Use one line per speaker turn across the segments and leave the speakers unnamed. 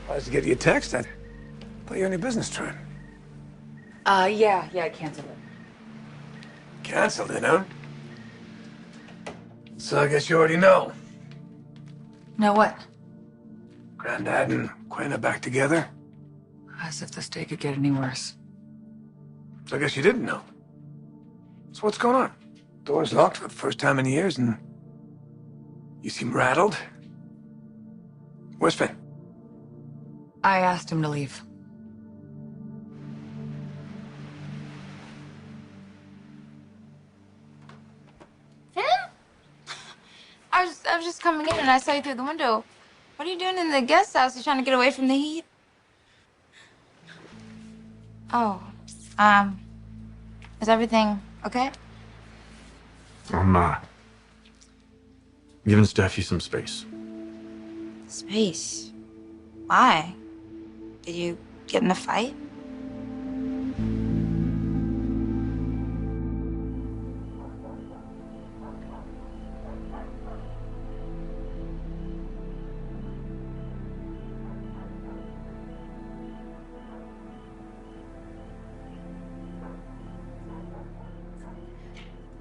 I was to get you a text. I thought you were on your business trip.
Yeah, I canceled it.
Canceled it, huh? So I guess you already know.
Know what?
Granddad and Quinn are back together.
As if this day could get any worse.
So I guess you didn't know. So what's going on? Door's locked for the first time in years, and you seem rattled. Where's Finn?
I asked him to leave.
Finn? I was just coming in and I saw you through the window. What are you doing in the guest house? You trying to get away from the heat? Oh, is everything okay?
I'm giving Steffy some space.
Space. Why? Did you get in a fight?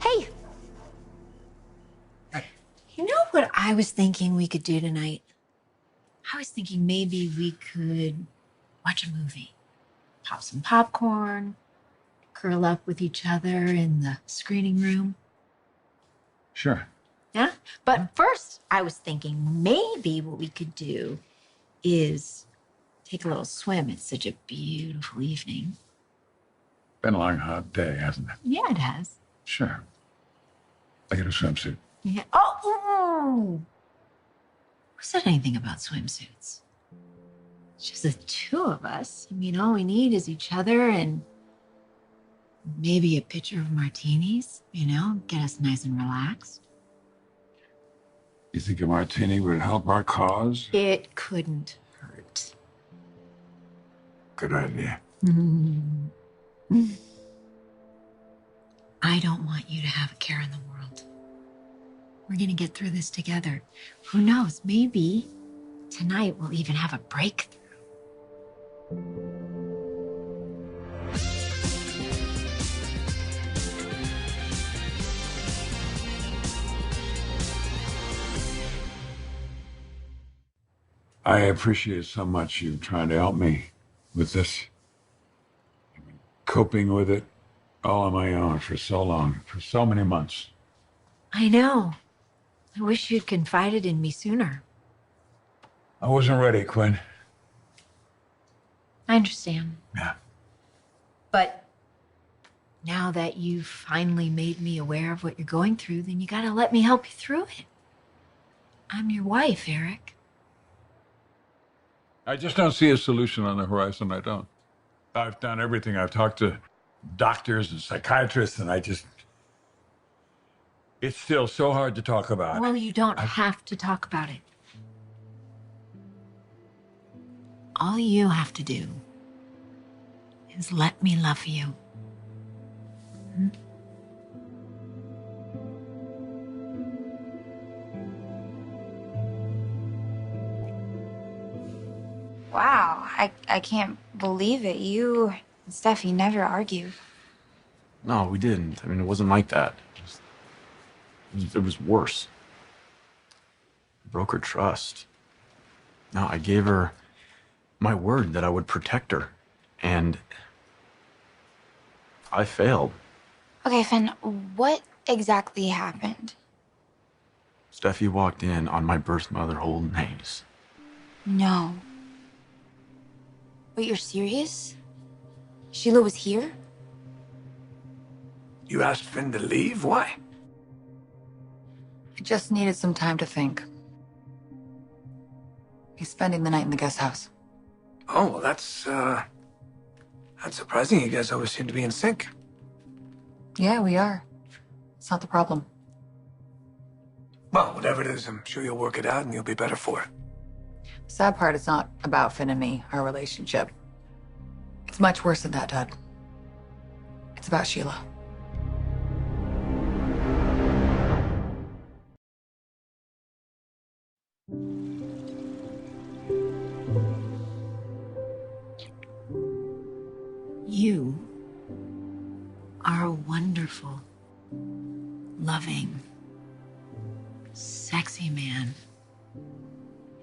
Hey. You know what I was thinking we could do tonight? I was thinking maybe we could watch a movie. Pop some popcorn, curl up with each other in the screening room.
Sure.
Yeah? But first, I was thinking maybe what we could do is take a little swim. It's such a beautiful evening.
Been a long, hot day, hasn't it?
Yeah, it has.
Sure. I get a swimsuit.
Yeah. Oh! Who said anything about swimsuits? It's just the two of us. I mean, all we need is each other and maybe a pitcher of martinis, get us nice and relaxed.
You think a martini would help our cause?
It couldn't hurt.
Good idea.
I don't want you to have a care in the world. We're gonna get through this together. Who knows, maybe tonight we'll even have a breakthrough.
I appreciate so much you trying to help me with this. I've been coping with it all on my own for so long, for so many months.
I know. I wish you'd confided in me sooner.
I wasn't ready, Quinn.
I understand.
Yeah.
But now that you've finally made me aware of what you're going through, then you gotta let me help you through it. I'm your wife, Eric.
I just don't see a solution on the horizon. I don't. I've done everything. I've talked to doctors and psychiatrists, and it's still so hard to talk about.
Well, you don't have to talk about it. All you have to do is let me love you. Hmm?
Wow, I can't believe it. You and Steffi never argue.
No, we didn't. I mean, it wasn't like that. It was worse. I broke her trust. No, I gave her my word that I would protect her. And I failed.
Okay, Finn, what exactly happened?
Steffi walked in on my birth mother holding Hayes.
No. Wait, you're serious? Sheila was here?
You asked Finn to leave? Why?
I just needed some time to think. He's spending the night in the guest house.
Oh, well, that's surprising. You guys always seem to be in sync.
Yeah, we are. It's not the problem.
Well, whatever it is, I'm sure you'll work it out and you'll be better for it.
The sad part is not about Finn and me, our relationship. It's much worse than that, Dad. It's about Sheila.
wonderful, loving, sexy man.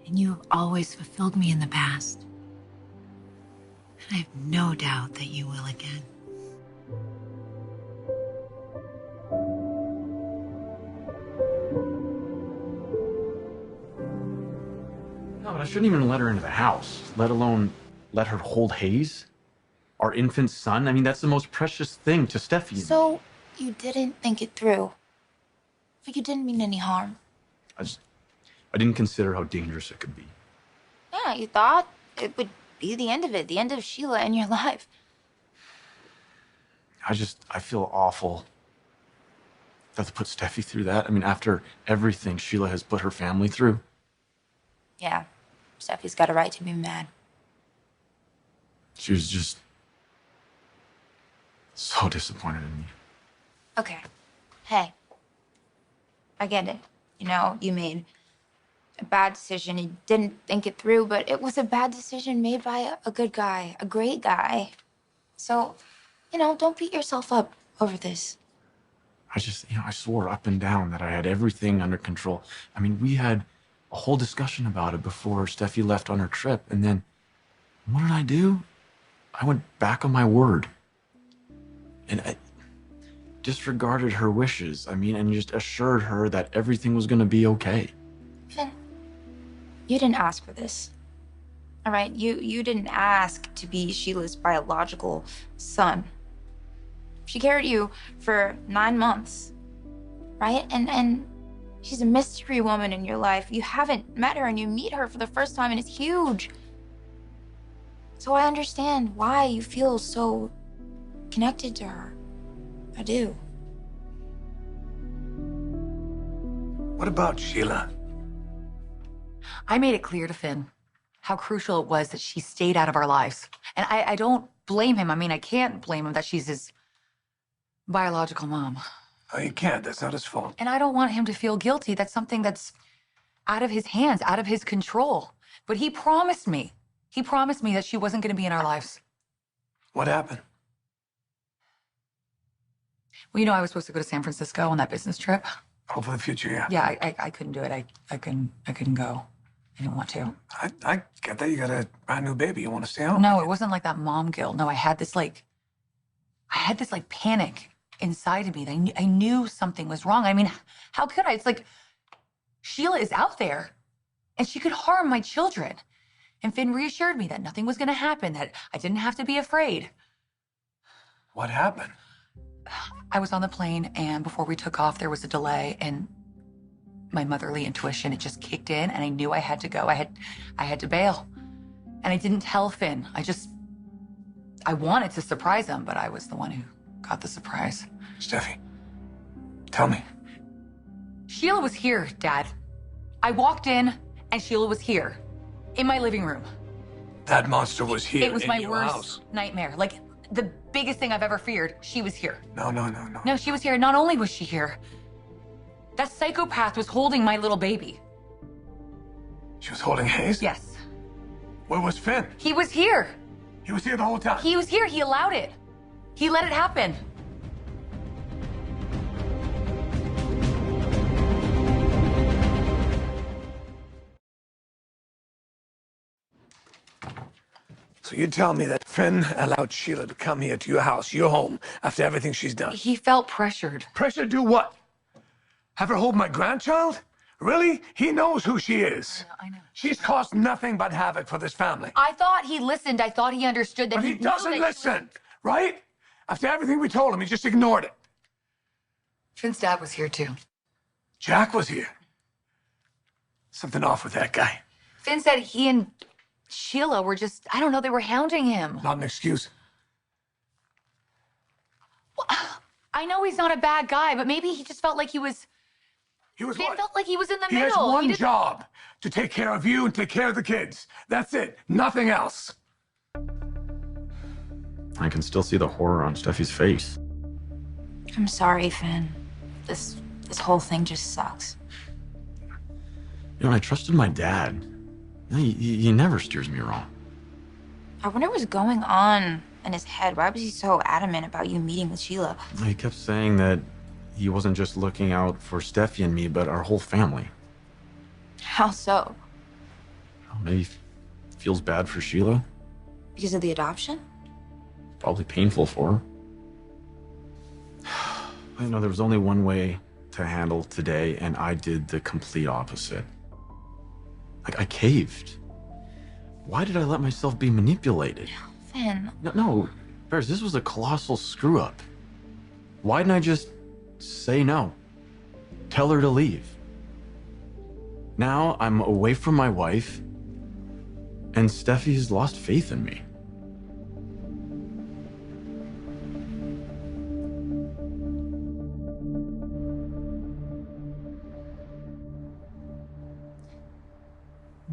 And you have always fulfilled me in the past. And I have no doubt that you will again.
No, but I shouldn't even let her into the house, let alone let her hold Hayes, our infant son. I mean, that's the most precious thing to Steffy.
So you didn't think it through. But you didn't mean any harm.
I didn't consider how dangerous it could be.
Yeah, you thought it would be the end of it, the end of Sheila in your life.
I feel awful to have to put Steffy through that. I mean, after everything Sheila has put her family through.
Yeah, Steffi's got a right to be mad.
She was just so disappointed in me.
Okay. Hey, I get it. You know, you made a bad decision. You didn't think it through, but it was a bad decision made by a good guy, a great guy. So, you know, don't beat yourself up over this.
I swore up and down that I had everything under control. I mean, we had a whole discussion about it before Steffi left on her trip. And then, what did I do? I went back on my word. And I disregarded her wishes. I mean, and just assured her that everything was going to be okay.
Finn, you didn't ask for this. All right? You didn't ask to be Sheila's biological son. She carried you for 9 months, right? And she's a mystery woman in your life. You haven't met her and you meet her for the first time and it's huge. So I understand why you feel so connected to her. I do.
What about Sheila?
I made it clear to Finn how crucial it was that she stayed out of our lives. And I don't blame him. I mean, I can't blame him that she's his biological mom.
Oh, you can't. That's not his fault.
And I don't want him to feel guilty. That's something that's out of his hands, out of his control. But he promised me that she wasn't going to be in our lives.
What happened?
Well, you know, I was supposed to go to San Francisco on that business trip.
Oh, for the future, yeah.
Yeah, I couldn't do it. I couldn't go. I didn't want to.
I get that. You got a brand new baby. You want to stay home?
No, it wasn't like that mom guilt. No, I had this panic inside of me. I knew something was wrong. I mean, how could I? It's like Sheila is out there and she could harm my children. And Finn reassured me that nothing was going to happen, that I didn't have to be afraid.
What happened?
I was on the plane, and before we took off, there was a delay, and my motherly intuition, it just kicked in, and I knew I had to go. I had to bail. And I didn't tell Finn. I wanted to surprise him, but I was the one who got the surprise.
Steffi, tell me.
Sheila was here, Dad. I walked in, and Sheila was here, in my living room.
That monster was here.
It was
in
my
your
worst
house.
nightmare. Like, the biggest thing I've ever feared. She was here.
No.
No, she was here. Not only was she here, that psychopath was holding my little baby.
She was holding Hayes?
Yes.
Where was Finn?
He was here.
He was here the whole time.
He was here. He allowed it. He let it happen.
So you tell me that Finn allowed Sheila to come here to your house, your home, after everything she's done?
He felt pressured.
Pressure to do what? Have her hold my grandchild? Really? He knows who she is.
I know.
She's caused nothing but havoc for this family.
I thought he listened. I thought he understood that
But he
knew
doesn't
that
listen, right? After everything we told him, he just ignored it.
Finn's dad was here too.
Jack was here. Something off with that guy.
Finn said he and Sheila were just, I don't know, they were hounding him.
Not an excuse.
Well, I know he's not a bad guy, but maybe he just felt like he was...
He was
Finn
what?
felt like he was in the
He
middle.
has one
didn't-
job, to take care of you and take care of the kids. That's it. Nothing else.
I can still see the horror on Steffi's face.
I'm sorry, Finn. This whole thing just sucks.
You know, I trusted my dad. He never steers me wrong.
I wonder what's going on in his head? Why was he so adamant about you meeting with Sheila?
He kept saying that he wasn't just looking out for Steffi and me, but our whole family.
How so?
Maybe he feels bad for Sheila.
Because of the adoption?
Probably painful for her. I know there was only one way to handle today, and I did the complete opposite. Like, I caved. Why did I let myself be manipulated?
Finn.
No, Bears, this was a colossal screw-up. Why didn't I just say no? Tell her to leave. Now I'm away from my wife, and Steffi's lost faith in me.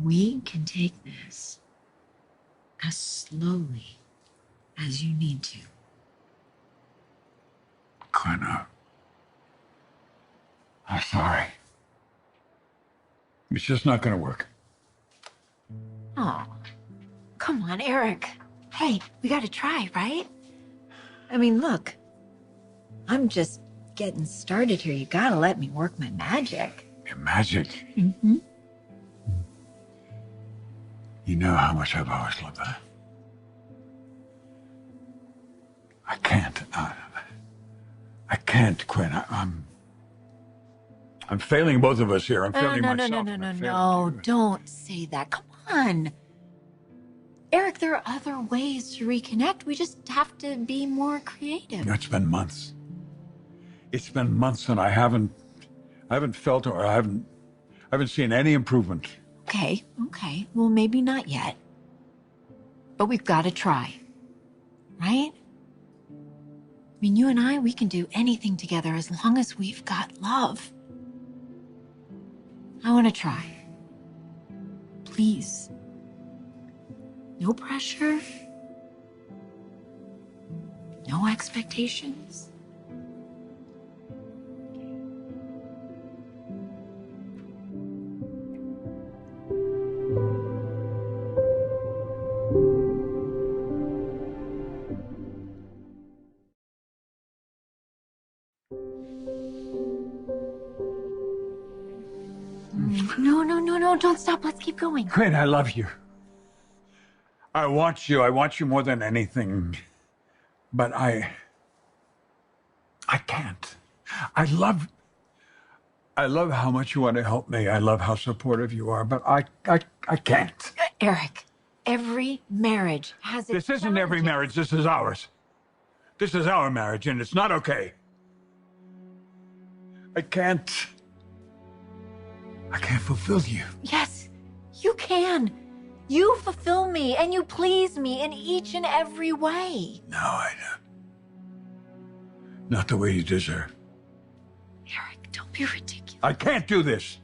We can take this as slowly as you need to.
Quinn, I'm sorry. It's just not gonna work.
Oh, come on, Eric. Hey, we gotta try, right? I mean, look, I'm just getting started here. You gotta let me work my magic.
Your magic.
Mm-hmm.
You know how much I've always loved that. I can't. I can't, Quinn. I'm failing both of us here. I'm failing myself.
No. Don't say that. Come on. Eric, there are other ways to reconnect. We just have to be more creative.
You know, it's been months. It's been months and I haven't felt or I haven't seen any improvement.
Okay. Well, maybe not yet. But we've got to try. Right? I mean, you and I, we can do anything together as long as we've got love. I want to try. Please. No pressure. No expectations. No, don't stop. Let's keep going.
Quinn, I love you. I want you. I want you more than anything. But I can't. I love how much you want to help me. I love how supportive you are, but I can't.
Eric, every marriage has its
This isn't every
challenges.
marriage. This is ours. This is our marriage, and it's not okay. I can't fulfill you.
Yes, you can. You fulfill me and you please me in each and every way.
No, I don't. Not the way you deserve.
Eric, don't be ridiculous.
I can't do this.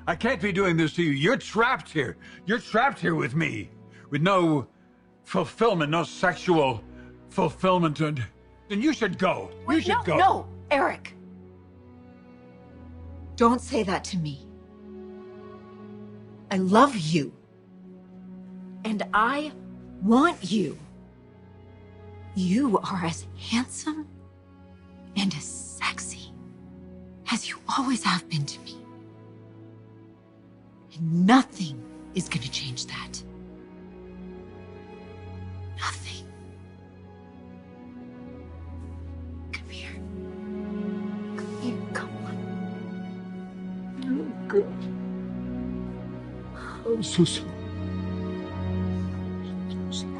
I can't be doing this to you. You're trapped here. You're trapped here with me. With no fulfillment, no sexual fulfillment. And then you should go. You should go.
No, Eric. Don't say that to me. I love you. And I want you. You are as handsome and as sexy as you always have been to me. And nothing is going to change that. Nothing. Come here. Come here. Come on.
Oh, God. I'm so sorry. I'm so sorry.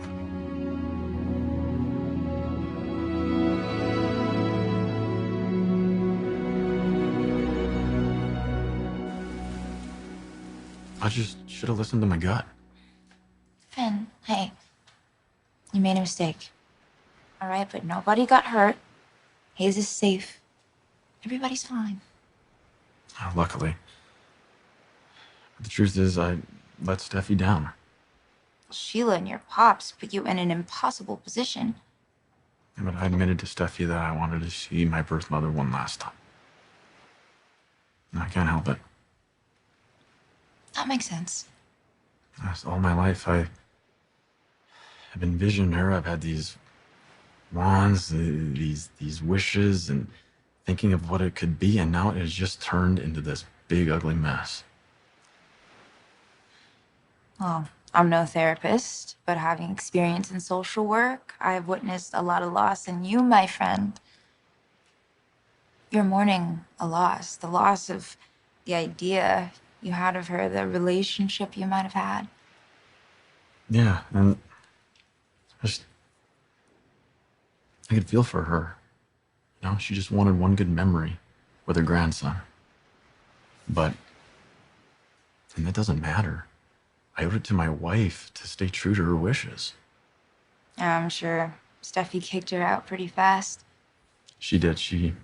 I just should have listened to my gut.
Finn, hey. You made a mistake. All right, but nobody got hurt. Hayes is safe. Everybody's fine.
Oh, luckily. But the truth is, I let Steffi down.
Sheila and your pops put you in an impossible position.
But I admitted to Steffi that I wanted to see my birth mother one last time. And I can't help it.
That makes sense.
All my life, I I've envisioned her. I've had these wands, these wishes, and thinking of what it could be, and now it has just turned into this big, ugly mess.
Well, I'm no therapist, but having experience in social work, I've witnessed a lot of loss in you, my friend. You're mourning a loss, the loss of the idea you had of her, the relationship you might have had.
Yeah, and I could feel for her. You know, she just wanted one good memory with her grandson. And that doesn't matter. I owed it to my wife to stay true to her wishes.
I'm sure Steffi kicked her out pretty fast.
She did. She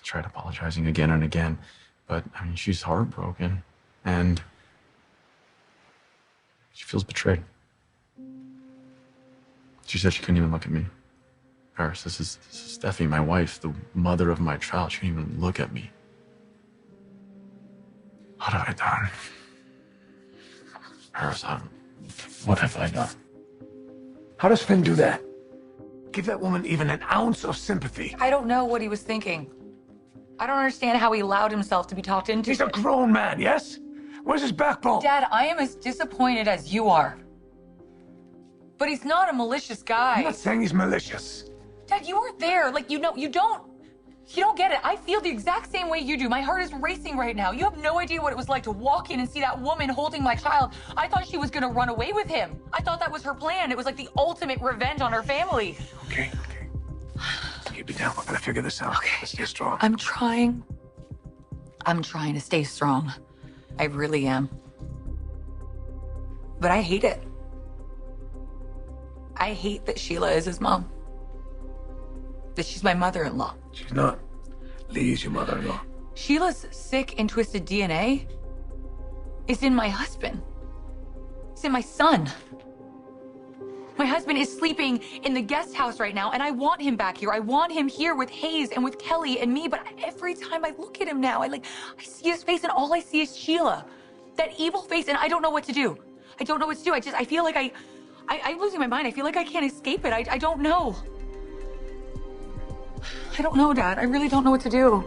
tried apologizing again and again, but I mean, she's heartbroken and she feels betrayed. She said she couldn't even look at me. Paris, this is Steffi, my wife, the mother of my child. She couldn't even look at me. What have I done? Paris, what have I done?
How does Finn do that? Give that woman even an ounce of sympathy.
I don't know what he was thinking. I don't understand how he allowed himself to be talked into
He's a
it.
grown man, yes? Where's his backbone?
Dad, I am as disappointed as you are. But he's not a malicious guy.
I'm not saying he's malicious.
Dad, you were there. Like, you don't get it. I feel the exact same way you do. My heart is racing right now. You have no idea what it was like to walk in and see that woman holding my child. I thought she was gonna run away with him. I thought that was her plan. It was like the ultimate revenge on her family.
Okay. Keep it down. We're gonna figure this out.
Okay.
Let's stay strong.
I'm trying to stay strong. I really am. But I hate it. I hate that Sheila is his mom. That she's my mother-in-law.
She's not. Lee's your mother-in-law.
Sheila's sick and twisted DNA is in my husband. It's in my son. My husband is sleeping in the guest house right now, and I want him back here. I want him here with Hayes and with Kelly and me, but every time I look at him now, I see his face, and all I see is Sheila. That evil face, and I don't know what to do. I don't know what to do. I feel like I'm losing my mind. I feel like I can't escape it. I don't know. I don't know, Dad. I really don't know what to do.